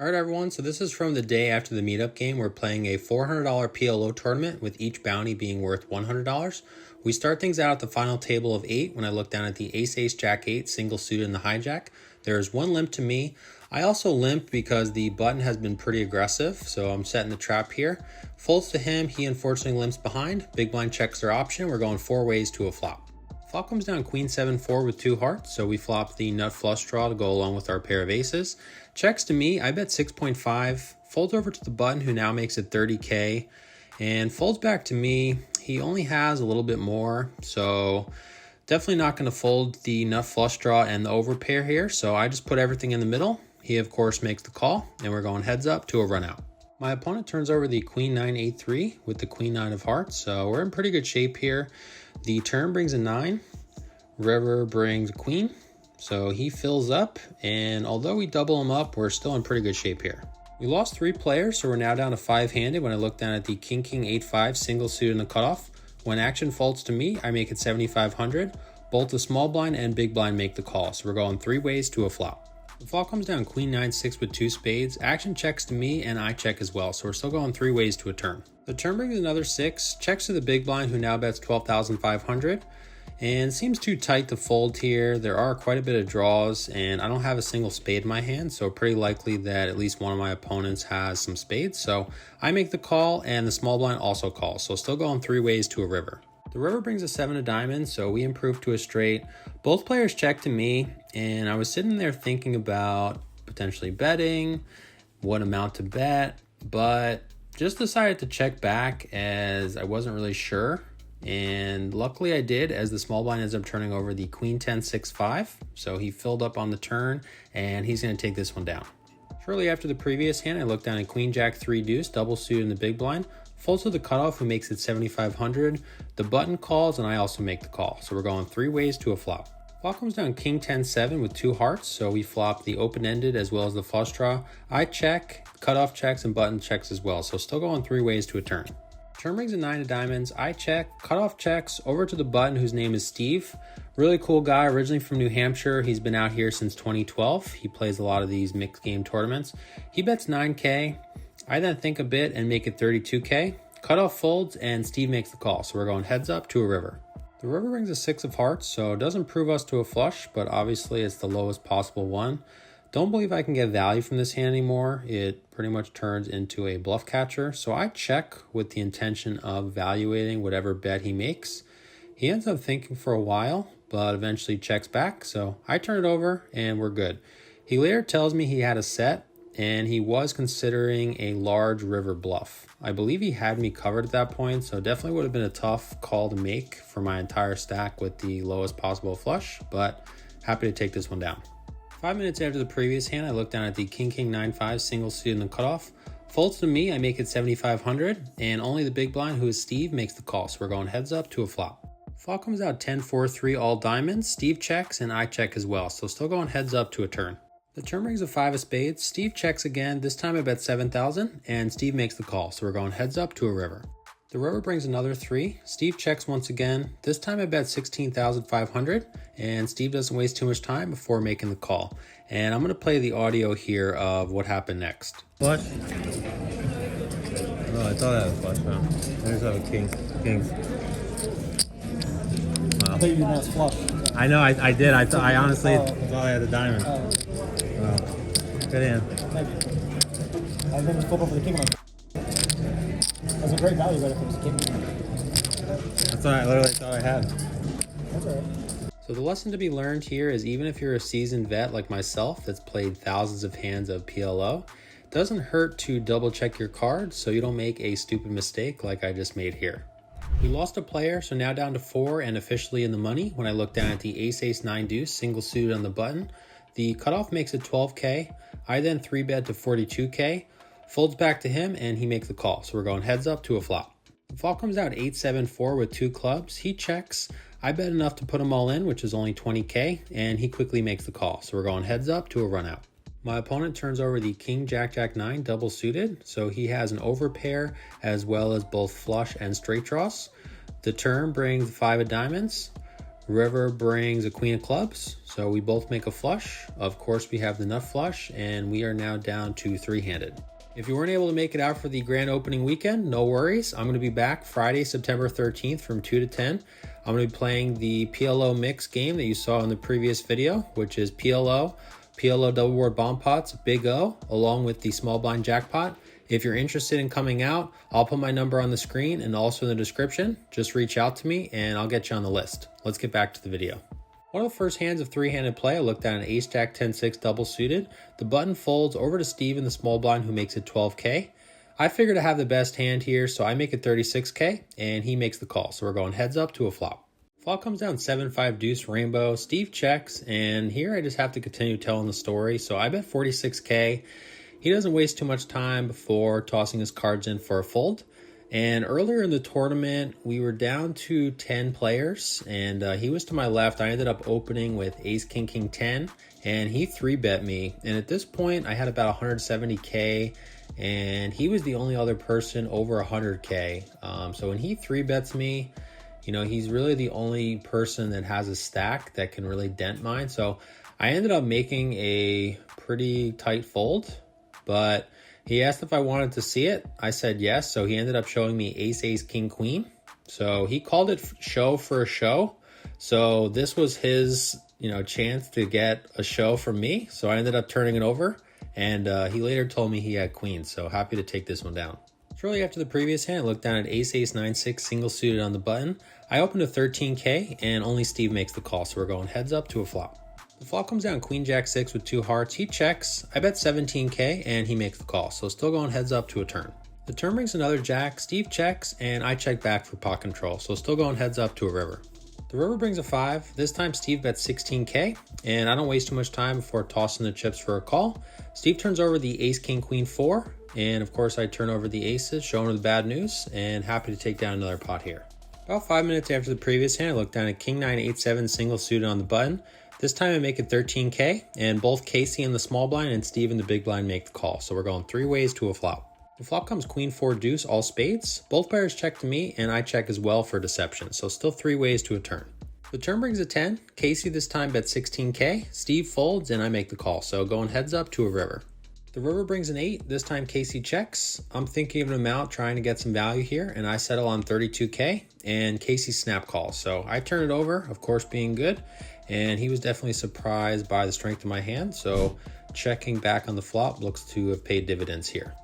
All right, everyone, so this is from the day after the meetup game. We're playing a $400 PLO tournament with each bounty being worth $100. We start things out at the final table of 8 when I look down at the ace-ace jack-8 single suited in the hijack. There is one limp to me. I also limp because the button has been pretty aggressive, so I'm setting the trap here. Folds to him, he unfortunately limps behind. Big blind checks their option. We're going 4 ways to a flop. Flop comes down queen 7-4 with 2 hearts, so we flop the nut flush draw to go along with our pair of aces. Checks to me, I bet 6.5, folds over to the button who now makes it 30K, and folds back to me. He only has a little bit more, so definitely not going to fold the nut flush draw and the overpair here, so I just put everything in the middle. He of course makes the call, and we're going heads up to a run out. My opponent turns over the queen 9-8-3 with the queen 9 of hearts, so we're in pretty good shape here. The turn brings a 9, river brings a queen, so he fills up, and although we double him up, we're still in pretty good shape here. We lost 3 players, so we're now down to 5-handed when I look down at the king 8-5 single suited in the cutoff. When action folds to me, I make it 7,500. Both the small blind and big blind make the call, so we're going 3 ways to a flop. The flop comes down queen 9-6 with 2 spades. Action checks to me and I check as well, so we're still going 3 ways to a turn. The turn brings another 6, checks to the big blind who now bets 12,500, and seems too tight to fold here. There are quite a bit of draws and I don't have a single spade in my hand, so pretty likely that at least one of my opponents has some spades. So I make the call and the small blind also calls, so still going 3 ways to a river. The river brings a 7 of diamonds, so we improve to a straight. Both players check to me, and I was sitting there thinking about potentially betting, what amount to bet, but just decided to check back as I wasn't really sure. And luckily I did, as the small blind ends up turning over the queen 10-6-5. So he filled up on the turn, and he's going to take this one down. Shortly after the previous hand, I look down at queen jack 3 deuce, double suited in the big blind. Folds to the cutoff who makes it 7,500. The button calls and I also make the call. So we're going 3 ways to a flop. Flop comes down king 10-7 with 2 hearts. So we flop the open-ended as well as the flush draw. I check, cutoff checks, and button checks as well. So still going 3 ways to a turn. Turn brings a 9 of diamonds. I check, cutoff checks, over to the button whose name is Steve. Really cool guy, originally from New Hampshire. He's been out here since 2012. He plays a lot of these mixed game tournaments. He bets 9K. I then think a bit and make it 32K. Cutoff folds and Steve makes the call, so we're going heads up to a river. The river brings a 6 of hearts, so it doesn't prove us to a flush, but obviously it's the lowest possible one. Don't believe I can get value from this hand anymore. It pretty much turns into a bluff catcher, so I check with the intention of evaluating whatever bet he makes. He ends up thinking for a while, but eventually checks back, so I turn it over and we're good. He later tells me he had a set, and he was considering a large river bluff. I believe he had me covered at that point, so definitely would have been a tough call to make for my entire stack with the lowest possible flush, but happy to take this one down. 5 minutes after the previous hand, I look down at the king 9-5 single suited in the cutoff. Folds to me, I make it 7,500, and only the big blind, who is Steve, makes the call, so we're going heads up to a flop. Flop comes out 10-4-3 all diamonds. Steve checks and I check as well, so still going heads up to a turn. The turn brings a 5 of spades. Steve checks again. This time I bet 7,000 and Steve makes the call, so we're going heads up to a river. The river brings another 3. Steve checks once again. This time I bet 16,500 and Steve doesn't waste too much time before making the call. And I'm going to play the audio here of what happened next. Flush? Oh, I thought I had a flush now. I just have a king. Kings. Wow. I thought you didn't ask flush. I know, I did. I honestly thought I had a diamond. Wow. Good hand. Thank you. I then flip over the king one. That's a great value bet if it was a king. That's what I literally thought I had. That's all right. So the lesson to be learned here is even if you're a seasoned vet like myself that's played thousands of hands of PLO, it doesn't hurt to double check your cards so you don't make a stupid mistake like I just made here. We lost a player, so now down to 4 and officially in the money when I look down at the ace-ace 9 deuce single suited on the button. The cutoff makes it 12K. I then 3-bet to 42K. Folds back to him and he makes the call, so we're going heads up to a flop. The flop comes out 8-7-4 with 2 clubs. He checks. I bet enough to put him all in, which is only 20K, and he quickly makes the call, so we're going heads up to a run out. My opponent turns over the king jack 9 double suited, so he has an overpair as well as both flush and straight draws. The turn brings 5 of diamonds. River brings a queen of clubs, so we both make a flush. Of course, we have the nut flush, and we are now down to three-handed. If you weren't able to make it out for the grand opening weekend, no worries. I'm going to be back Friday, September 13th from 2 to 10. I'm going to be playing the PLO mix game that you saw in the previous video, which is PLO double board bomb pots, Big O, along with the small blind jackpot. If you're interested in coming out, I'll put my number on the screen and also in the description. Just reach out to me and I'll get you on the list. Let's get back to the video. One of the first hands of three-handed play, I looked at an ace jack 10-6 double suited. The button folds over to Steve in the small blind, who makes it 12K. I figured I have the best hand here, so I make it 36K and he makes the call. So we're going heads up to a flop. Flop comes down 7-5 deuce rainbow. Steve checks, and here I just have to continue telling the story. So I bet 46K. He doesn't waste too much time before tossing his cards in for a fold. And earlier in the tournament, we were down to 10 players, and he was to my left. I ended up opening with ace, king, king, 10, and he 3-bet me. And at this point, I had about 170K, and he was the only other person over 100K. So when he 3-bets me, you know, he's really the only person that has a stack that can really dent mine. So I ended up making a pretty tight fold, but he asked if I wanted to see it. I said yes, so he ended up showing me ace, ace, king, queen. So he called it show for a show. So this was his, chance to get a show from me. So I ended up turning it over, and he later told me he had queen. So happy to take this one down. Shortly after the previous hand, I looked down at ace, ace, 9-6 single suited on the button. I opened to 13K, and only Steve makes the call. So we're going heads up to a flop. The flop comes down queen jack 6 with 2 hearts. He checks. I bet 17K and he makes the call. So still going heads up to a turn. The turn brings another jack. Steve checks and I check back for pot control. So still going heads up to a river. The river brings a 5. This time Steve bets 16K and I don't waste too much time before tossing the chips for a call. Steve turns over the ace, king, queen 4. And of course I turn over the aces, showing him the bad news, and happy to take down another pot here. About 5 minutes after the previous hand, I look down at king 9, 8-7 single suited on the button. This time I make it 13K, and both Casey in the small blind and Steve in the big blind make the call. So we're going 3 ways to a flop. The flop comes queen 4 deuce, all spades. Both pairs check to me, and I check as well for deception. So still 3 ways to a turn. The turn brings a 10. Casey this time bets 16K. Steve folds, and I make the call. So going heads up to a river. The river brings an 8. This time Casey checks. I'm thinking of an amount, trying to get some value here, and I settle on 32K, and Casey snap calls. So I turn it over, of course being good. And he was definitely surprised by the strength of my hand, so checking back on the flop looks to have paid dividends here.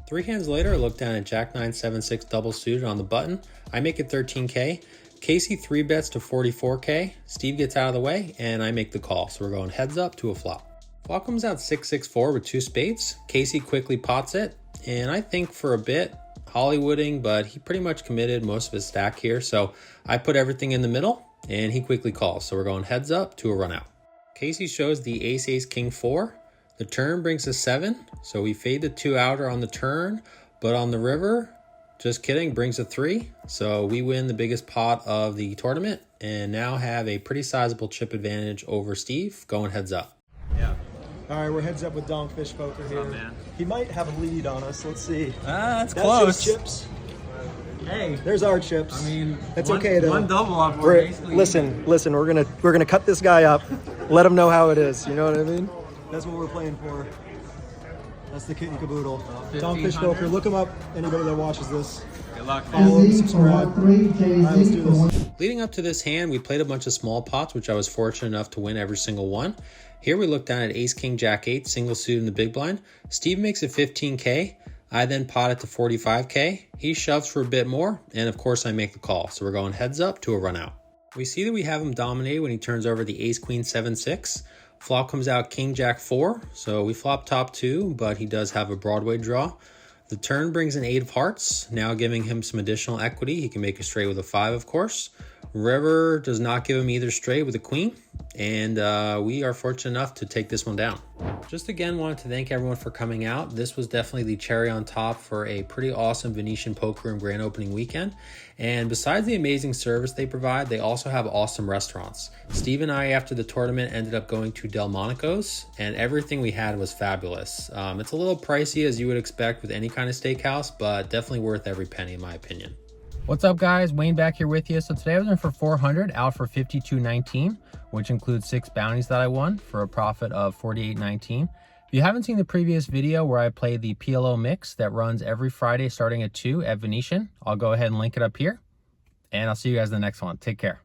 3 hands later, I look down at jack 9, 7-6 double suited on the button. I make it 13K. Casey 3-bets to 44K. Steve gets out of the way, and I make the call. So we're going heads up to a flop. Flop comes out 6-6-4 with 2 spades. Casey quickly pots it, and I think for a bit, Hollywooding, but he pretty much committed most of his stack here, so I put everything in the middle. And he quickly calls, so we're going heads up to a run out. Casey shows the ace, ace, king 4. The turn brings a 7, so we fade the 2 outer on the turn, but on the river, just kidding, brings a 3. So we win the biggest pot of the tournament and now have a pretty sizable chip advantage over Steve, going heads up. Yeah. All right, we're heads up with DonkFishPoker here. man? He might have a lead on us. Let's see. That's That's close. his chips. Hey, There's our chips. I mean, that's one, okay though. One double up. Listen. We're gonna cut this guy up. Let him know how it is. You know what I mean? That's what we're playing for. That's the kit and caboodle. DonkFishPoker. Look him up. Anybody that watches this. Good luck, Follow, man. subscribe. All right, let's do this. Leading up to this hand, we played a bunch of small pots, which I was fortunate enough to win every single one. Here we look down at ace, king, jack 8, single suited in the big blind. Steve makes it 15K. I then pot it to 45K. He shoves for a bit more, and of course I make the call. So we're going heads up to a run out. We see that we have him dominate when he turns over the ace, queen, 7-6. Flop comes out king, jack 4. So we flop top 2, but he does have a Broadway draw. The turn brings an 8 of hearts, now giving him some additional equity. He can make a straight with a 5, of course. River does not give him either straight with a queen, and we are fortunate enough to take this one down. Just again wanted to thank everyone for coming out. This was definitely the cherry on top for a pretty awesome Venetian poker room grand opening weekend. And besides the amazing service they provide, they also have awesome restaurants. Steve and I, after the tournament, ended up going to Delmonico's, and everything we had was fabulous. It's a little pricey, as you would expect with any kind of steakhouse, but definitely worth every penny in my opinion. What's up, guys? Wayne back here with you. So today I was in for 400, out for 52.19, which includes 6 bounties that I won for a profit of 48.19. If you haven't seen the previous video where I play the PLO mix that runs every Friday starting at 2 at Venetian, I'll go ahead and link it up here, and I'll see you guys in the next one. Take care.